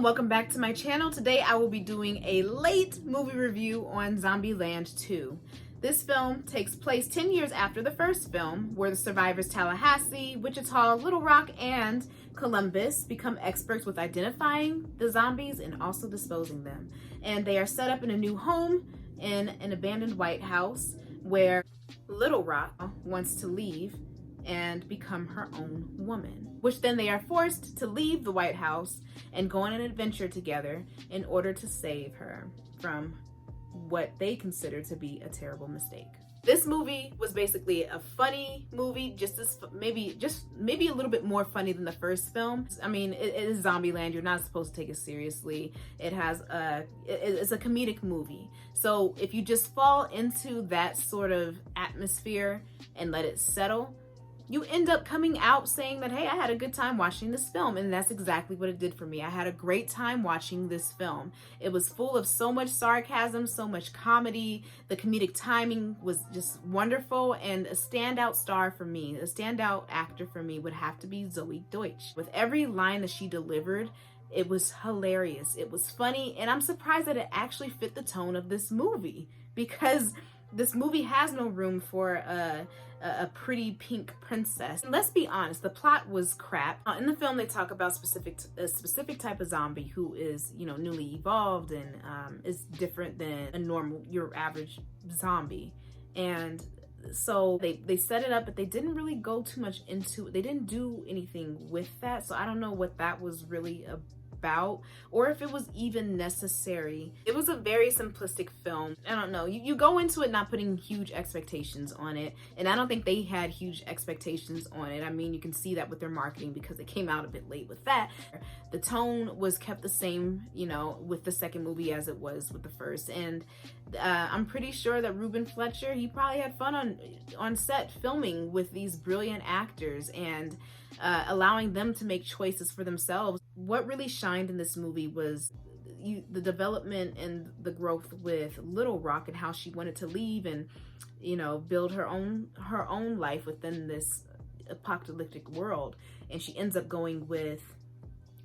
and welcome back to my channel. Today I will be doing a late movie review on Zombieland 2. This film takes place 10 years after the first film, where the survivors Tallahassee, Wichita, Little Rock, and Columbus become experts with identifying the zombies and also disposing them. And they are set up in a new home in an abandoned White House where Little Rock wants to leave and become her own woman, which then they are forced to leave the White House and go on an adventure together in order to save her from what they consider to be a terrible mistake. This movie was basically a funny movie, maybe a little bit more funny than the first film. I mean, it is Zombieland. You're not supposed to take it seriously. It's a comedic movie. So if you just fall into that sort of atmosphere and let it settle, you end up coming out saying that, hey, I had a good time watching this film. And that's exactly what it did for me. I had a great time watching this film. It was full of so much sarcasm, so much comedy. The comedic timing was just wonderful. And a standout star for me, a standout actor for me would have to be Zoey Deutch. With every line that she delivered, it was hilarious. It was funny. And I'm surprised that it actually fit the tone of this movie, because this movie has no room for a pretty pink princess. And let's be honest, the plot was crap. In the film, they talk about a specific type of zombie who is, newly evolved and is different than your average zombie. And so they set it up, but they didn't really go too much into it. They didn't do anything with that. So I don't know what that was really about, or if it was even necessary. It was a very simplistic film. I don't know. You go into it not putting huge expectations on it, and I don't think they had huge expectations on it. I mean, you can see that with their marketing because it came out a bit late with that. The tone was kept the same, with the second movie as it was with the first. And I'm pretty sure that Ruben Fleischer, he probably had fun on set filming with these brilliant actors and allowing them to make choices for themselves. What really shined in this movie was the development and the growth with Little Rock and how she wanted to leave and, build her own life within this apocalyptic world. And she ends up going with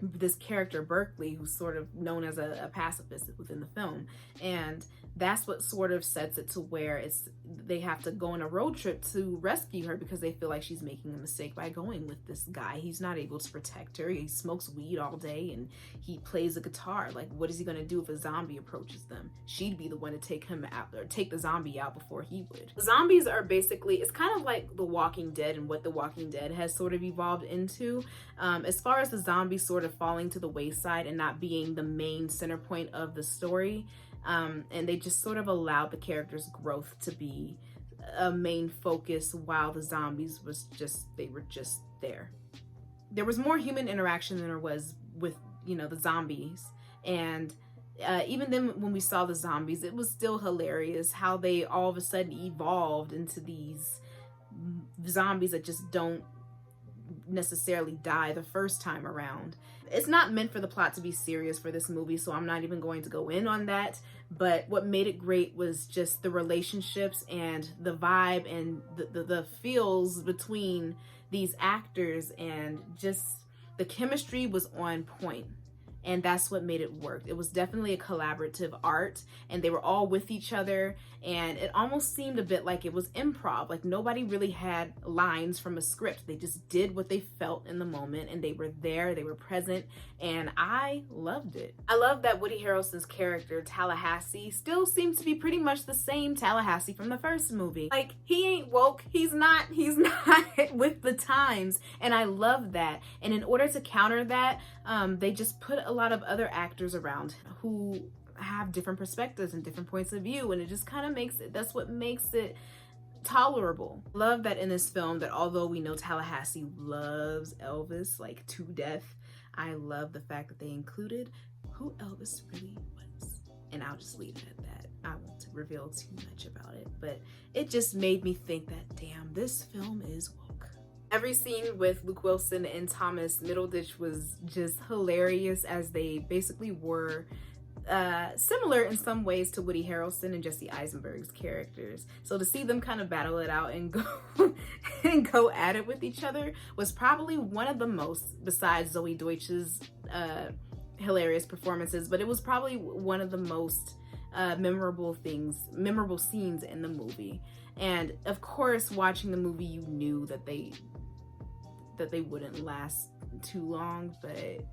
this character Berkeley, who's sort of known as a pacifist within the film. And that's what sort of sets it to where they have to go on a road trip to rescue her because they feel like she's making a mistake by going with this guy. He's not able to protect her. He smokes weed all day and he plays a guitar. Like, what is he going to do if a zombie approaches them? She'd be the one to take him out, or take the zombie out before he would. Zombies are basically, it's kind of like The Walking Dead and what The Walking Dead has sort of evolved into. As far as the zombies sort of falling to the wayside and not being the main center point of the story, and they just sort of allowed the characters' growth to be a main focus while the zombies were just there. There was more human interaction than there was with, the zombies. And even then when we saw the zombies, it was still hilarious how they all of a sudden evolved into these zombies that just don't necessarily die the first time around. It's not meant for the plot to be serious for this movie, so I'm not even going to go in on that. But what made it great was just the relationships and the vibe and the feels between these actors, and just the chemistry was on point. And that's what made it work. It was definitely a collaborative art, and they were all with each other, and it almost seemed a bit like it was improv. Like, nobody really had lines from a script. They just did what they felt in the moment, and they were there, they were present, and I loved it. I love that Woody Harrelson's character, Tallahassee, still seems to be pretty much the same Tallahassee from the first movie. Like, he ain't woke, he's not with the times, and I love that. And in order to counter that, they just put a lot of other actors around who have different perspectives and different points of view, and it just kind of that's what makes it tolerable. Love that in this film, that although we know Tallahassee loves Elvis like to death, I love the fact that they included who Elvis really was. And I'll just leave it at that. I won't reveal too much about it, but it just made me think that, damn, this film is woke. Every scene with Luke Wilson and Thomas Middleditch was just hilarious, as they basically were similar in some ways to Woody Harrelson and Jesse Eisenberg's characters. So to see them kind of battle it out and go at it with each other was probably one of the most, besides Zoey Deutch's hilarious performances, but it was probably one of the most memorable scenes in the movie. And of course, watching the movie, you knew that they wouldn't last too long, but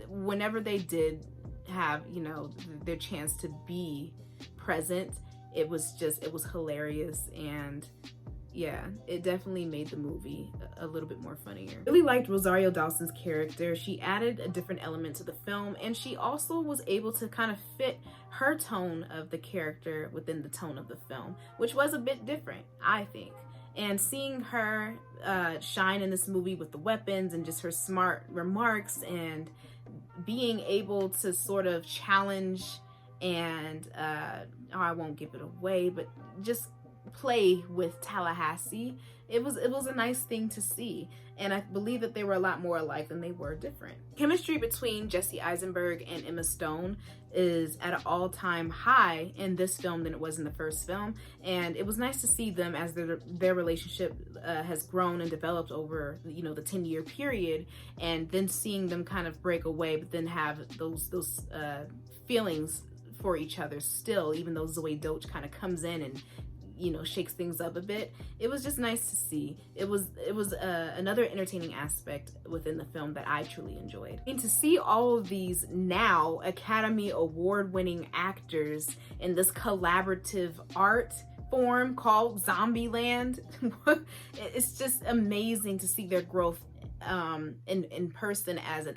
whenever they did have, you know, their chance to be present, it was hilarious. And yeah, it definitely made the movie a little bit more funnier. Really liked Rosario Dawson's character. She added a different element to the film, and she also was able to kind of fit her tone of the character within the tone of the film, which was a bit different, I think. And seeing her shine in this movie with the weapons and just her smart remarks and being able to sort of challenge and I won't give it away, but just play with Tallahassee, it was a nice thing to see. And I believe that they were a lot more alike than they were different. Chemistry between Jesse Eisenberg and Emma Stone is at an all-time high in this film than it was in the first film, and it was nice to see them as their relationship has grown and developed over, you know, the 10-year period, and then seeing them kind of break away but then have those feelings for each other still, even though Zoey Doach kind of comes in and, you know, shakes things up a bit. It was just nice to see. It was another entertaining aspect within the film that I truly enjoyed. And to see all of these now Academy Award-winning actors in this collaborative art form called Zombieland, it's just amazing to see their growth in person, as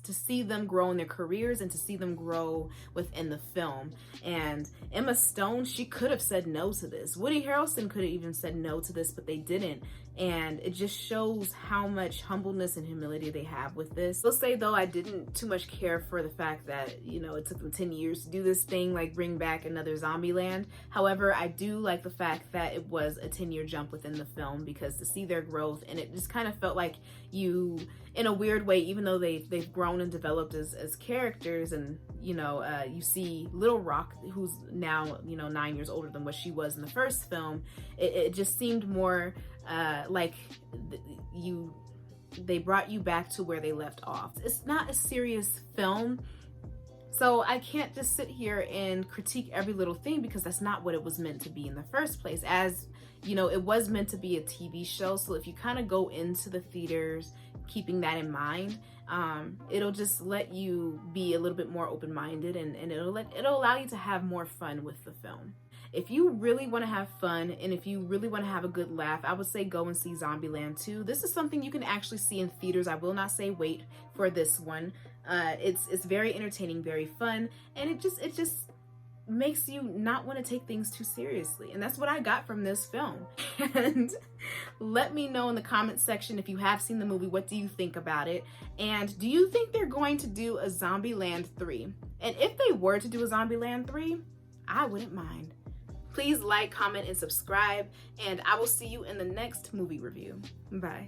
to see them grow in their careers and to see them grow within the film. And Emma Stone, she could have said no to this. Woody Harrelson could have even said no to this, but they didn't. And it just shows how much humbleness and humility they have with this. I'll say though, I didn't too much care for the fact that, you know, it took them 10 years to do this thing, like bring back another Zombieland. However, I do like the fact that it was a 10-year jump within the film, because to see their growth, and it just kind of felt like you, in a weird way, even though they've grown and developed as characters, and, you know, you see Little Rock, who's now, you know, 9 years older than what she was in the first film, it just seemed more like they brought you back to where they left off. It's not a serious film, so I can't just sit here and critique every little thing, because that's not what it was meant to be in the first place. As you know, it was meant to be a TV show, so if you kind of go into the theaters keeping that in mind, it'll just let you be a little bit more open-minded, and it'll allow you to have more fun with the film. If you really want to have fun, and if you really want to have a good laugh, I would say go and see Zombieland 2. This is something you can actually see in theaters. I will not say wait for this one. It's very entertaining, very fun, and it just makes you not want to take things too seriously. And that's what I got from this film. And let me know in the comments section, if you have seen the movie, what do you think about it? And do you think they're going to do a Zombieland 3? And if they were to do a Zombieland 3, I wouldn't mind. Please like, comment, and subscribe, and I will see you in the next movie review. Bye.